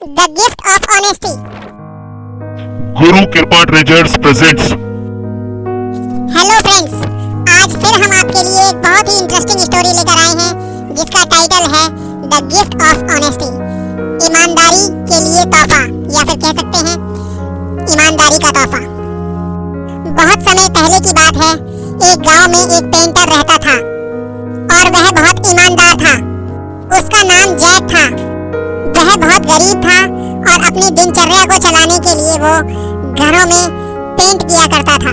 The gift of honesty. गुरु कृपा treasures presents. Hello friends, आज फिर हम आपके लिए एक बहुत ही इंटरेस्टिंग स्टोरी लेकर आए हैं जिसका टाइटल है द गिफ्ट ऑफ ऑनेस्टी। ईमानदारी के लिए तोहफा, या फिर कह सकते हैं ईमानदारी का तोहफा। बहुत समय पहले की बात है, एक गांव में एक पेंटर रहता था और वह बहुत ईमानदार था। उसका नाम जैक था। वह बहुत गरीब था और अपनी दिनचर्या को चलाने के लिए वो घरों में पेंट किया करता था।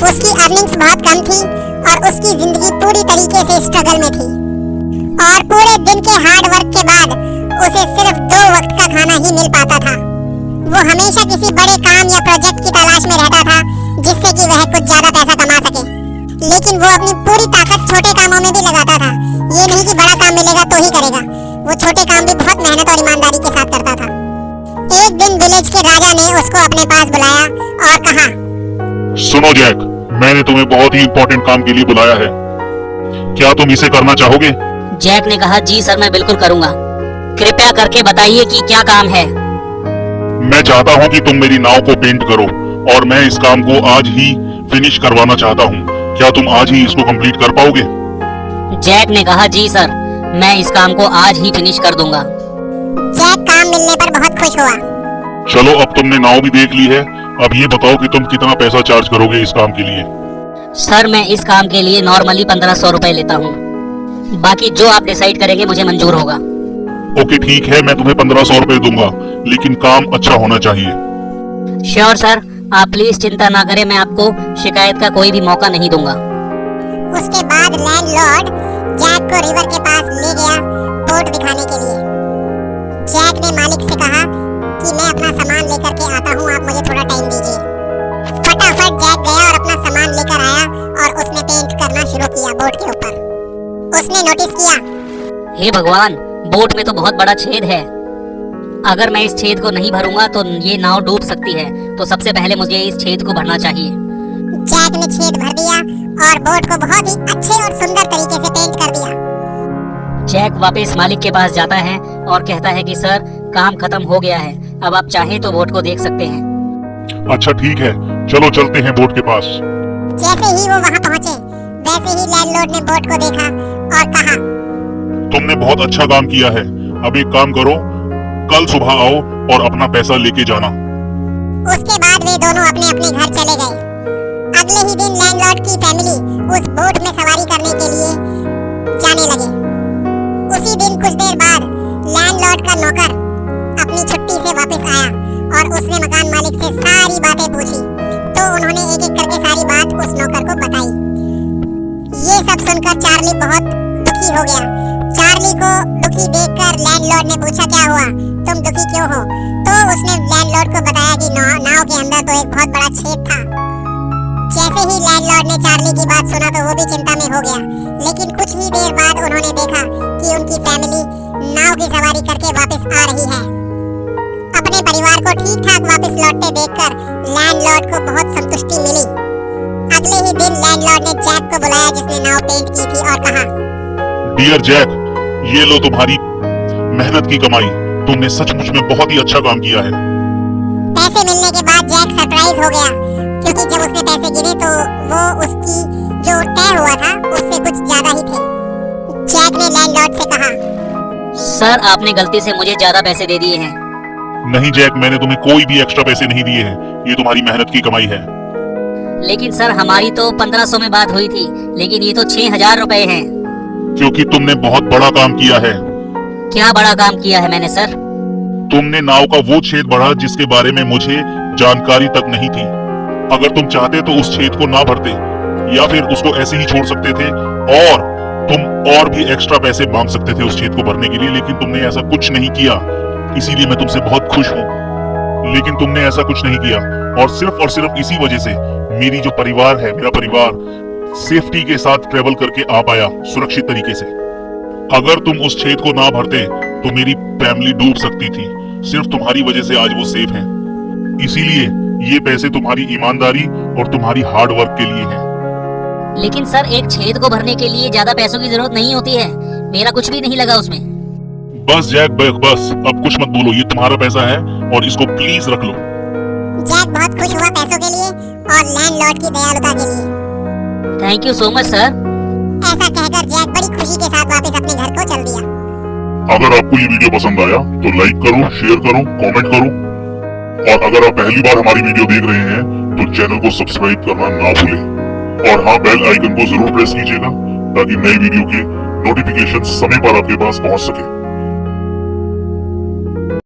उसकी अर्निंग्स बहुत कम थी और उसकी जिंदगी पूरी तरीके से स्ट्रगल में थी और पूरे दिन के हार्ड वर्क के बाद उसे सिर्फ 2 वक्त का खाना ही मिल पाता था। वो हमेशा किसी बड़े काम या प्रोजेक्ट की तलाश में रहता था जिससे कि वह कुछ ज्यादा पैसा कमा सके, लेकिन वो अपनी पूरी ताकत छोटे कामों में भी लगाता था। ये नहीं कि बड़ा काम मिलेगा तो ही करेगा, वो छोटे काम भी बहुत मेहनत और ईमानदारी के साथ करता था। एक दिन विलेज के राजा ने उसको अपने पास बुलाया और कहा, सुनो जैक, मैंने तुम्हें बहुत ही इम्पोर्टेंट काम के लिए बुलाया है। क्या तुम इसे करना चाहोगे? जैक ने कहा, जी सर, मैं बिल्कुल करूंगा। कृपया करके बताइए कि क्या काम है। मैं चाहता हूँ कि तुम मेरी नाव को पेंट करो और मैं इस काम को आज ही फिनिश करवाना चाहता हूँ। क्या तुम आज ही इसको कंप्लीट कर पाओगे? जैक ने कहा, जी सर, मैं इस काम को आज ही फिनिश कर दूंगा। जैक काम मिलने पर बहुत खुश हुआ। चलो, अब तुमने नाव भी देख ली है, अब ये बताओ कि तुम कितना पैसा चार्ज करोगे इस काम के लिए? सर, मैं इस काम के लिए नॉर्मली 1500 रुपए लेता हूँ। बाकी जो आप डिसाइड करेंगे मुझे मंजूर होगा। ओके ठीक है, मैं तुम्हें 1500 रुपए दूंगा, लेकिन काम अच्छा होना चाहिए। श्योर सर, आप प्लीज चिंता ना करें, मैं आपको शिकायत का कोई भी मौका नहीं दूंगा। उसके बाद लैंडलॉर्ड जैक को रिवर के पास ले गया बोट दिखाने के लिए। जैक ने मालिक से कहा कि मैं अपना सामान लेकर के आता हूँ, आप मुझे थोड़ा टाइम दीजिए। फटाफट जैक गया और अपना सामान लेकर आया और उसने पेंट करना शुरू किया बोट के ऊपर। उसने नोटिस किया, हे भगवान, बोट में तो बहुत बड़ा छेद है। अगर मैं इस छेद को नहीं भरूंगा तो ये नाव डूब सकती है, तो सबसे पहले मुझे इस छेद को भरना चाहिए। जैक ने छेद भर दिया और बोट को बहुत ही अच्छे और सुंदर तरीके से पेंट कर दिया। जैक वापस मालिक के पास जाता है और कहता है कि सर, काम खत्म हो गया है, अब आप चाहें तो बोट को देख सकते हैं। अच्छा ठीक है, चलो चलते हैं बोट के पास। जैसे ही वो वहाँ पहुँचे, वैसे ही लैंडलॉर्ड ने बोट को देखा और कहा, तुमने बहुत अच्छा काम किया है। अब एक काम करो, कल सुबह आओ और अपना पैसा लेके जाना। उसके बाद वे दोनों अपने अपने घर चले गए। अगले ही दिन लैंडलॉर्ड की फैमिली उस बोट में सवारी करने के लिए जाने लगे। उसी दिन कुछ देर बाद लैंडलॉर्ड का नौकर अपनी छुट्टी से वापस आया और उसने मकान मालिक से सारी बातें पूछी। तो उन्होंने एक एक करके सारी बात उस नौकर को बताई। ये सब सुनकर चार्ली बहुत दुखी हो गया। चार्ली को दुखी देखकर लैंडलॉर्ड ने पूछा, क्या हुआ, तुम दुखी क्यों हो? तो उसने लैंडलॉर्ड को बताया कि नाव के अंदर तो एक बहुत बड़ा छेद था। जैसे ही लैंडलॉर्ड ने चार्ली की बात सुना तो वो भी चिंता में हो गया, लेकिन कुछ ही देर बाद उन्होंने देखा कि उनकी फैमिली नाव की सवारी करके वापस आ रही है। अपने परिवार को ठीक ठाक वापस लौटते देखकर लैंडलॉर्ड को बहुत संतुष्टि मिली। अगले ही दिन लैंडलॉर्ड ने जैक को बुलाया जिसने नाव पेंट की थी और कहा, डियर जैक, ये लो तुम्हारी मेहनत की कमाई। तुमने सचमुच में बहुत ही अच्छा काम किया है। पैसे मिलने के बाद जैक सरप्राइज हो गया, क्योंकि जब उसने पैसे गिने तो वो उसकी जो तय हुआ था उससे कुछ ज्यादा ही थे। जैक ने लैंडलॉर्ड से कहा, सर, आपने गलती से मुझे ज्यादा पैसे दे दिए हैं। नहीं जैक, मैंने तुम्हें कोई भी एक्स्ट्रा पैसे नहीं दिए हैं, ये तुम्हारी मेहनत की कमाई है। लेकिन सर, हमारी तो 1500 में बात हुई थी, लेकिन ये तो 6000 रुपए हैं। क्योंकि तुमने बहुत बड़ा काम किया है। क्या बड़ा काम किया है मैंने सर? तुमने नाव का वो छेद भरा जिसके बारे में मुझे जानकारी तक नहीं थी। अगर तुम चाहते तो उस छेद को ना भरते या फिर उसको ऐसे ही छोड़ सकते थे और तुम और भी एक्स्ट्रा पैसे मांग सकते थे उस छेद को भरने के लिए, लेकिन तुमने ऐसा कुछ नहीं किया। इसीलिए मैं तुमसे बहुत खुश हूँ। लेकिन तुमने ऐसा कुछ नहीं किया और सिर्फ इसी वजह से मेरी जो परिवार है, मेरा परिवार सेफ्टी के साथ ट्रेवल करके आ पाया सुरक्षित तरीके से। अगर तुम उस छेद को ना भरते तो मेरी फैमिली डूब सकती थी। सिर्फ तुम्हारी वजह से आज वो सेफ हैं। इसीलिए ये पैसे तुम्हारी ईमानदारी और तुम्हारी हार्ड वर्क के लिए हैं। लेकिन सर, एक छेद को भरने के लिए ज्यादा पैसों की जरूरत नहीं होती है, मेरा कुछ भी नहीं लगा उसमें। बस जैक बस अब कुछ मत बोलो, ये तुम्हारा पैसा है और इसको प्लीज रख लो। जैक बहुत खुश हुआ पैसों के लिए और लैंडलॉर्ड की दयालुता के लिए। Thank you so much sir. ऐसा कहकर जैक बड़ी खुशी के साथ वापस अपने घर को चल दिया। अगर आपको ये वीडियो पसंद आया तो लाइक करो, शेयर करो, कमेंट करो और अगर आप पहली बार हमारी वीडियो देख रहे हैं तो चैनल को सब्सक्राइब करना ना भूलें और हाँ, बेल आइकन को जरूर प्रेस कीजिएगा ताकि नई वीडियो के नोटिफिकेशन समय पर आपके पास पहुंच सके।